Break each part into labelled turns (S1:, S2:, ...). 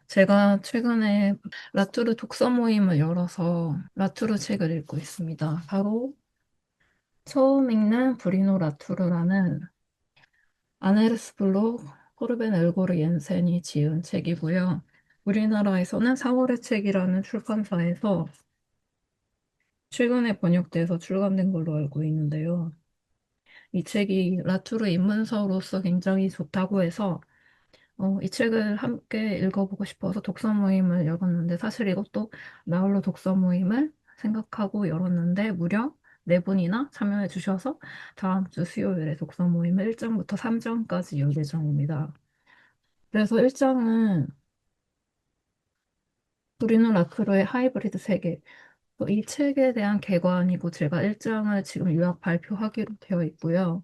S1: 제가 최근에 라투르 독서 모임을 열어서 라투르 책을 읽고 있습니다. 바로 처음 읽는 브리노 라투르라는 아네르스 블록 호르벤 엘고르 옌센이 지은 책이고요. 우리나라에서는 4월의 책이라는 출판사에서 최근에 번역돼서 출간된 걸로 알고 있는데요. 이 책이 라투르 입문서로서 굉장히 좋다고 해서 이 책을 함께 읽어보고 싶어서 독서 모임을 열었는데, 사실 이것도 나홀로 독서 모임을 생각하고 열었는데, 무려 네 분이나 참여해 주셔서 다음 주 수요일에 독서 모임을 1장부터 3장까지 열 예정입니다. 그래서 1장은 브리노 라크로의 하이브리드 세계, 이 책에 대한 개관이고, 제가 1장을 지금 요약 발표하기로 되어 있고요.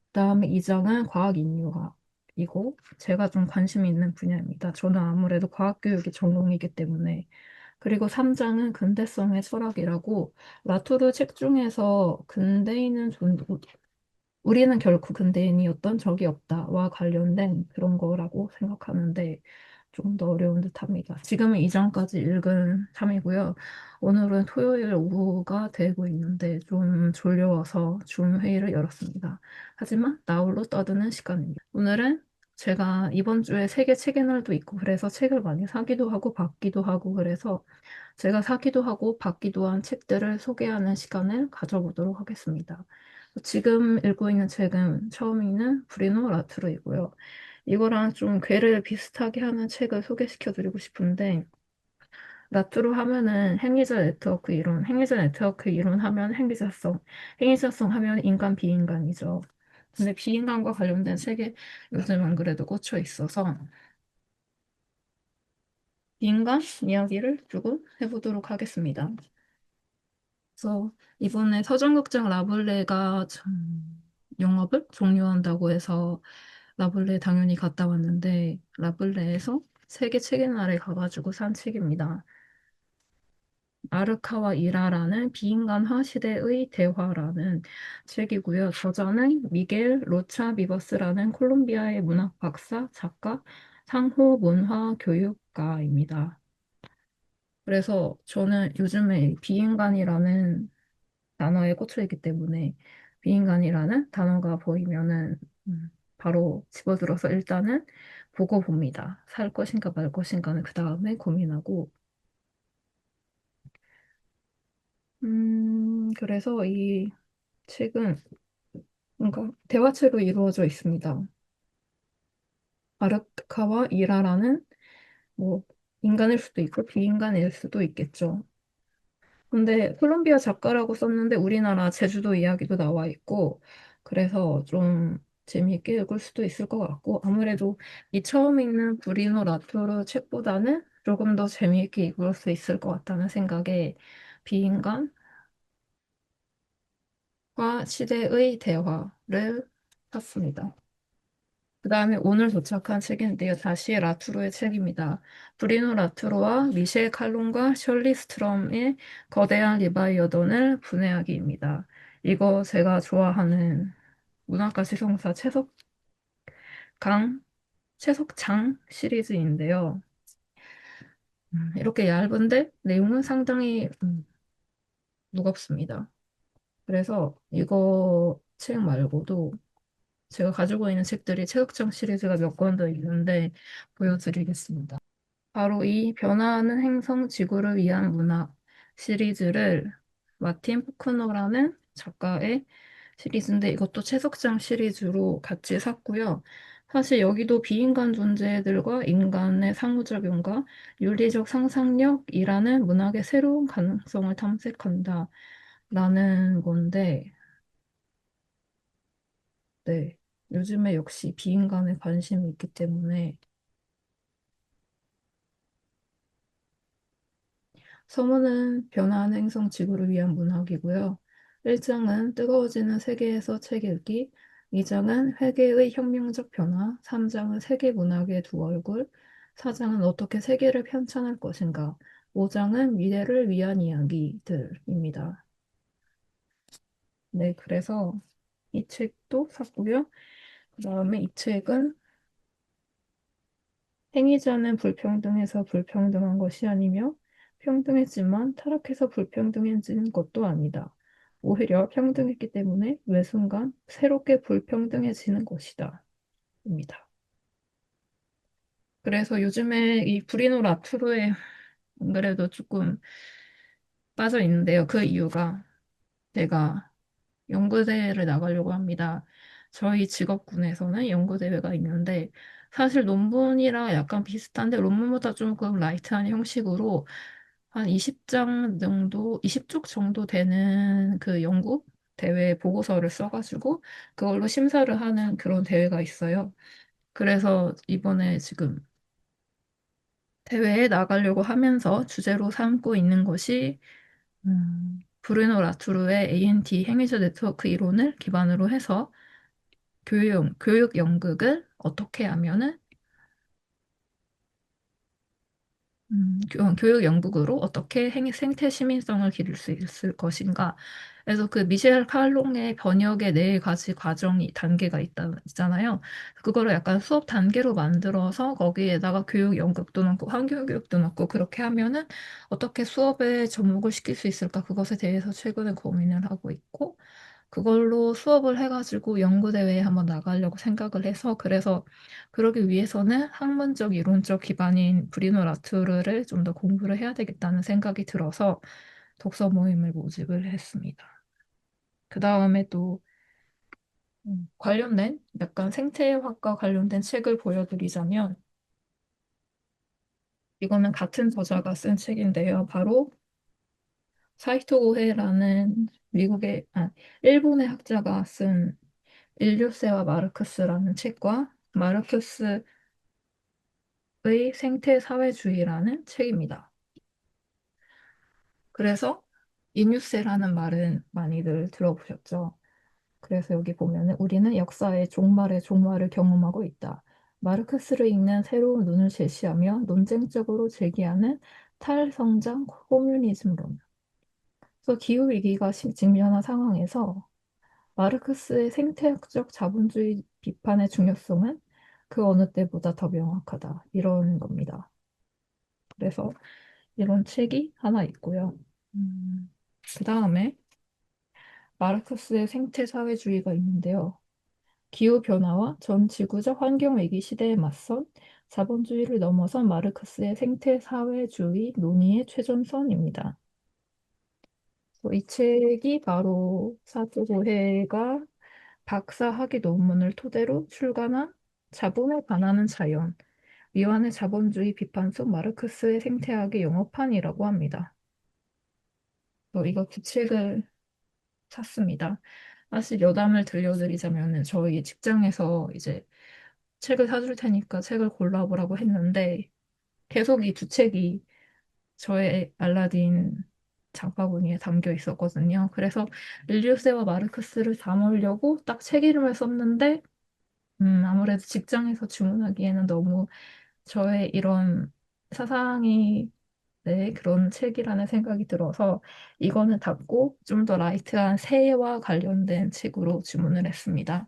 S1: 그다음에 2장은 과학 인류학이고 제가 좀 관심 있는 분야입니다. 저는 아무래도 과학교육이 전공이기 때문에. 그리고 3장은 근대성의 철학이라고 라투르 책 중에서 근대인은 우리는 결코 근대인이었던 적이 없다와 관련된 그런 거라고 생각하는데 조금 더 어려운 듯합니다. 지금은 2장까지 읽은 참이고요. 오늘은 토요일 오후가 되고 있는데 좀 졸려워서 줌 회의를 열었습니다. 하지만 나홀로 떠드는 시간입니다. 오늘은 제가 이번 주에 세계 책의 날도 있고 그래서 책을 많이 사기도 하고 받기도 하고 그래서 제가 사기도 하고 받기도 한 책들을 소개하는 시간을 가져보도록 하겠습니다. 지금 읽고 있는 책은 처음 읽는 브리노 라투르이고요. 이거랑 좀 궤를 비슷하게 하는 책을 소개시켜 드리고 싶은데, 라투르 하면은 행위자 네트워크 이론 하면 행위자성 하면 인간 비인간이죠. 근데 비인간과 관련된 책에 요즘 안 그래도 꽂혀 있어서 비인간 이야기를 조금 해보도록 하겠습니다. 그래서 이번에 서정극장 라블레가 영업을 종료한다고 해서 라블레 당연히 갔다 왔는데 라블레에서 세계 책의 날에 가가지고 산 책입니다. 아르카와 이라라는 비인간화 시대의 대화라는 책이고요. 저자는 미겔 로차 비버스라는 콜롬비아의 문학 박사, 작가, 상호 문화 교육가입니다. 그래서 저는 요즘에 비인간이라는 단어에 꽂혀 있기 때문에 비인간이라는 단어가 보이면은 바로 집어들어서 일단은 보고 봅니다. 살 것인가 말 것인가는 그 다음에 고민하고 그래서 이 책은 뭔가 대화체로 이루어져 있습니다. 아르카와 이라라는 뭐 인간일 수도 있고 비인간일 수도 있겠죠. 근데 콜롬비아 작가라고 썼는데 우리나라 제주도 이야기도 나와 있고 그래서 좀 재미있게 읽을 수도 있을 것 같고 아무래도 이 처음 읽는 브리노 라토르 책보다는 조금 더 재미있게 읽을 수 있을 것 같다는 생각에 비인간과 시대의 대화를 샀습니다. 그 다음에 오늘 도착한 책인데요. 다시 라투로의 책입니다. 브리노 라투로와 미셸 칼론과 셜리 스트럼의 거대한 리바이어던을 분해하기입니다. 이거 제가 좋아하는 문학과 실용사 최석장 시리즈인데요. 이렇게 얇은데 내용은 상당히 무겁습니다. 그래서 이거 책 말고도 제가 가지고 있는 책들이 최석장 시리즈가 몇 권 더 있는데 보여드리겠습니다. 바로 이 변화하는 행성 지구를 위한 문학 시리즈를 마틴 포크너라는 작가의 시리즈인데 이것도 채석장 시리즈로 같이 샀고요. 사실 여기도 비인간 존재들과 인간의 상호작용과 윤리적 상상력이라는 문학의 새로운 가능성을 탐색한다 라는 건데 네. 요즘에 역시 비인간에 관심이 있기 때문에 서문은 변화하는 행성 지구를 위한 문학이고요. 1장은 뜨거워지는 세계에서 책 읽기, 2장은 회계의 혁명적 변화, 3장은 세계 문학의 두 얼굴, 4장은 어떻게 세계를 편찬할 것인가, 5장은 미래를 위한 이야기들입니다. 네, 그래서 이 책도 샀고요. 그 다음에 이 책은 행위자는 불평등해서 불평등한 것이 아니며 평등했지만 타락해서 불평등해진 것도 아니다. 오히려 평등했기 때문에 매 순간 새롭게 불평등해지는 것이다. 입니다. 그래서 요즘에 이 브리노 라투르에 안 그래도 조금 빠져 있는데요. 그 이유가 제가 연구대회를 나가려고 합니다. 저희 직업군에서는 연구대회가 있는데 사실 논문이랑 약간 비슷한데 논문보다 조금 라이트한 형식으로 한 20장 정도, 20쪽 정도 되는 그 연구 대회 보고서를 써가지고 그걸로 심사를 하는 그런 대회가 있어요. 그래서 이번에 지금 대회에 나가려고 하면서 주제로 삼고 있는 것이 브루노 라투르의 ANT 행위자 네트워크 이론을 기반으로 해서 교육 연극을 어떻게 하면은 교육 연극으로 어떻게 생태 시민성을 기를 수 있을 것인가. 그래서 그 미셸 칼롱의 번역의 네 가지 과정이 단계가 있잖아요. 그거를 약간 수업 단계로 만들어서 거기에다가 교육 연극도 넣고 환경 교육도 넣고 그렇게 하면은 어떻게 수업에 접목을 시킬 수 있을까? 그것에 대해서 최근에 고민을 하고 있고 그걸로 수업을 해가지고 연구대회에 한번 나가려고 생각을 해서 그래서 그러기 위해서는 학문적 이론적 기반인 브리노 라투르를 좀 더 공부를 해야 되겠다는 생각이 들어서 독서 모임을 모집을 했습니다. 그 다음에 또 관련된 약간 생태학과 관련된 책을 보여드리자면 이거는 같은 저자가 쓴 책인데요. 바로 사이토 고헤라는 일본의 학자가 쓴 인류세와 마르크스라는 책과 마르크스의 생태사회주의라는 책입니다. 그래서 인유세라는 말은 많이들 들어보셨죠? 그래서 여기 보면은 우리는 역사의 종말을 경험하고 있다. 마르크스를 읽는 새로운 눈을 제시하며 논쟁적으로 제기하는 탈성장 코뮤니즘론. 그래서 기후위기가 직면한 상황에서 마르크스의 생태학적 자본주의 비판의 중요성은 그 어느 때보다 더 명확하다. 이런 겁니다. 그래서 이런 책이 하나 있고요. 그 다음에 마르크스의 생태사회주의가 있는데요. 기후변화와 전 지구적 환경위기 시대에 맞선 자본주의를 넘어선 마르크스의 생태사회주의 논의의 최전선입니다. 이 책이 바로 사토고헤가 박사학위 논문을 토대로 출간한 자본에 관하는 자연, 위완의 자본주의 비판 속 마르크스의 생태학의 영어판이라고 합니다. 이거 두 책을 샀습니다. 사실 여담을 들려드리자면은 저희 직장에서 이제 책을 사줄 테니까 책을 골라보라고 했는데 계속 이 두 책이 저의 알라딘 장바구니에 담겨 있었거든요. 그래서 릴리우스와 마르크스를 담으려고 딱 책 이름을 썼는데 아무래도 직장에서 주문하기에는 너무 저의 이런 사상이 네, 그런 책이라는 생각이 들어서 이거는 닫고 좀 더 라이트한 새와 관련된 책으로 주문을 했습니다.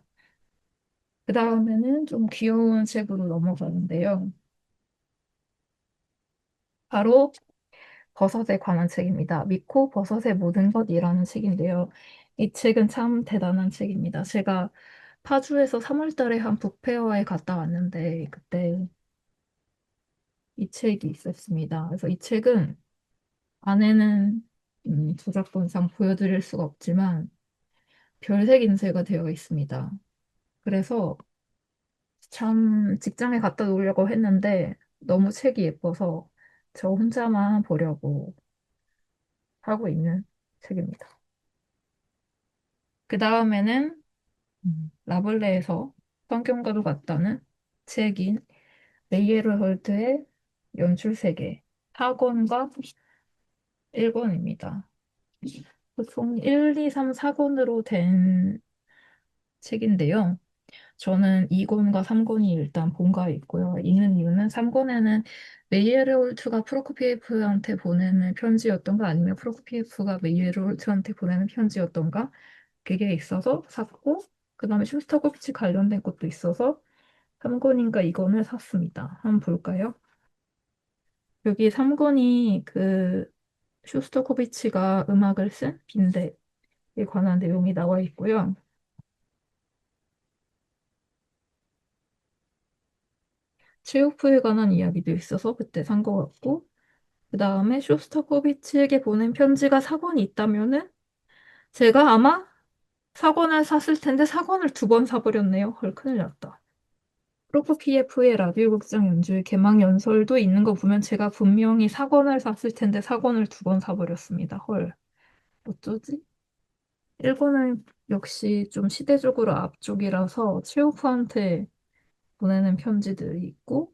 S1: 그 다음에는 좀 귀여운 책으로 넘어가는데요. 바로 버섯에 관한 책입니다. 믿고 버섯의 모든 것이라는 책인데요. 이 책은 참 대단한 책입니다. 제가 파주에서 3월 달에 한 북페어에 갔다 왔는데 그때 이 책이 있었습니다. 그래서 이 책은 안에는 저작권상 보여드릴 수가 없지만 별색 인쇄가 되어 있습니다. 그래서 참 직장에 갖다 놓으려고 했는데 너무 책이 예뻐서 저 혼자만 보려고 하고 있는 책입니다. 그 다음에는 라블레에서 성경과도 같다는 책인 메이에르 헐트의 연출세계 4권과 1권입니다. 총 1, 2, 3, 4권으로 된 책인데요. 저는 2권과 3권이 일단 본가에 있고요. 읽는 이유는 3권에는 메이에르홀트가 프로코피예프한테 보내는 편지였던가 아니면 프로코피예프가 메이에르홀트한테 보내는 편지였던가 그게 있어서 샀고 그다음에 쇼스타코비치 관련된 것도 있어서 3권인가 이권을 샀습니다. 한번 볼까요? 여기 3권이 그 쇼스타코비치가 음악을 쓴 빈대에 관한 내용이 나와 있고요. 체오프에 관한 이야기도 있어서 그때 산 것 같고, 그 다음에 쇼스타코비치에게 보낸 편지가 4권이 있다면은 제가 아마 4권을 샀을 텐데 4권을 2번 사버렸네요. 헐, 큰일 났다. 프로코피예프의 라디오 극장 연주회 개막 연설도 있는 거 보면 제가 분명히 4권을 샀을 텐데 4권을 2번 사버렸습니다. 헐, 어쩌지? 1권은 역시 좀 시대적으로 앞쪽이라서 체오프한테 보내는 편지들이 있고,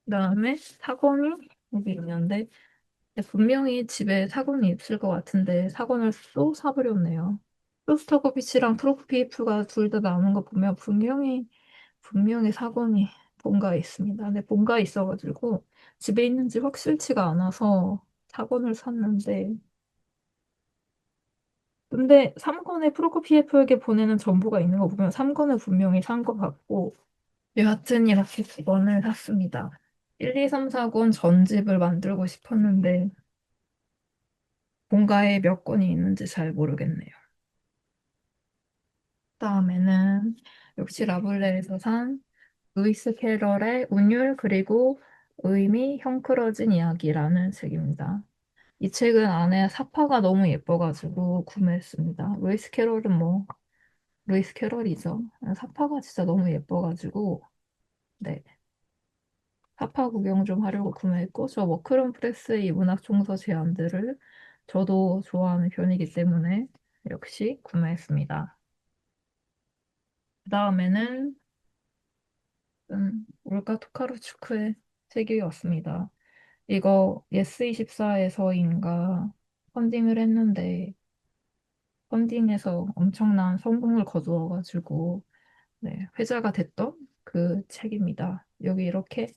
S1: 그다음에 4권이 여기 있는데 분명히 집에 4권이 있을 것 같은데 4권을 또 사버렸네요. 쇼스타코비치랑 프로코피예프가 둘 다 나오는 거 보면 분명히 4권이 본가에 있습니다. 근데 본가에 있어가지고 집에 있는지 확실치가 않아서 4권을 샀는데 근데 3권에 프로코피예프에게 보내는 정보가 있는 거 보면 3권을 분명히 산 것 같고 여하튼 이렇게 2권을 샀습니다. 1, 2, 3, 4권 전집을 만들고 싶었는데 본가에 몇 권이 있는지 잘 모르겠네요. 다음에는 역시 라블레에서 산 루이스 캐럴의 운율 그리고 의미 형크러진 이야기라는 책입니다. 이 책은 안에 사파가 너무 예뻐가지고 구매했습니다. 루이스 캐럴은 뭐 루이스 캐럴이죠. 사파가 진짜 너무 예뻐가지고 네 사파 구경 좀 하려고 구매했고 저 워크룸 프레스의 이 문학 총서 제안들을 저도 좋아하는 편이기 때문에 역시 구매했습니다. 그 다음에는 올가 토카르추크의 책이 왔습니다. 이거 예스24에서인가 펀딩을 했는데 펀딩에서 엄청난 성공을 거두어가지고 네, 회자가 됐던 그 책입니다. 여기 이렇게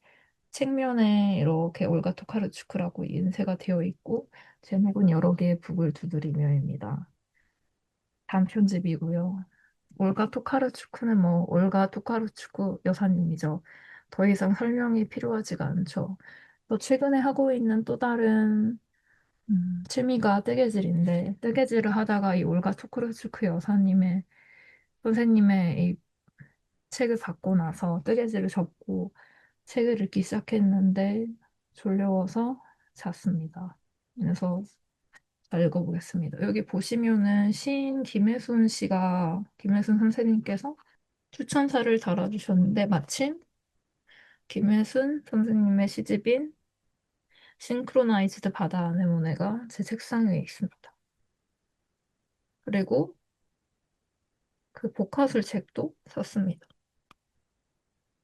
S1: 책면에 이렇게 올가 토카르추크라고 인쇄가 되어 있고 제목은 여러 개의 북을 두드리며입니다. 단편집이고요. 올가 토카르추크는 뭐 올가 토카르추크 여사님이죠. 더 이상 설명이 필요하지가 않죠. 또 최근에 하고 있는 또 다른 취미가 뜨개질인데 뜨개질을 하다가 이 올가 토카르추크 여사님의 선생님의 이 책을 받고 나서 뜨개질을 접고 책을 읽기 시작했는데 졸려워서 잤습니다. 그래서 잘 읽어보겠습니다. 여기 보시면은 시인 김혜순 선생님께서 추천사를 달아주셨는데 마침 김혜순 선생님의 시집인 싱크로나이즈드 바다 아네모네가 제 책상 위에 있습니다. 그리고 그 복화술 책도 샀습니다.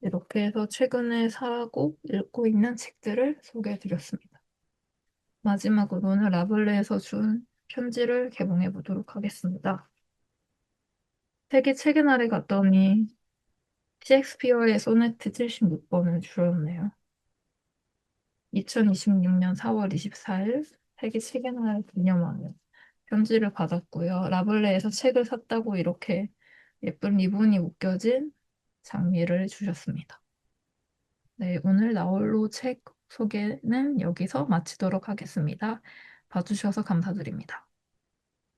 S1: 이렇게 해서 최근에 사고 읽고 있는 책들을 소개해드렸습니다. 마지막으로는 라블레에서 준 편지를 개봉해 보도록 하겠습니다. 세계 책의 날에 갔더니 셰익스피어의 소네트 76번을 주셨네요. 2026년 4월 24일 세계 책의 날 기념하는 편지를 받았고요. 라블레에서 책을 샀다고 이렇게 예쁜 리본이 묶여진 장미를 주셨습니다. 네, 오늘 나홀로 책 소개는 여기서 마치도록 하겠습니다. 봐주셔서 감사드립니다.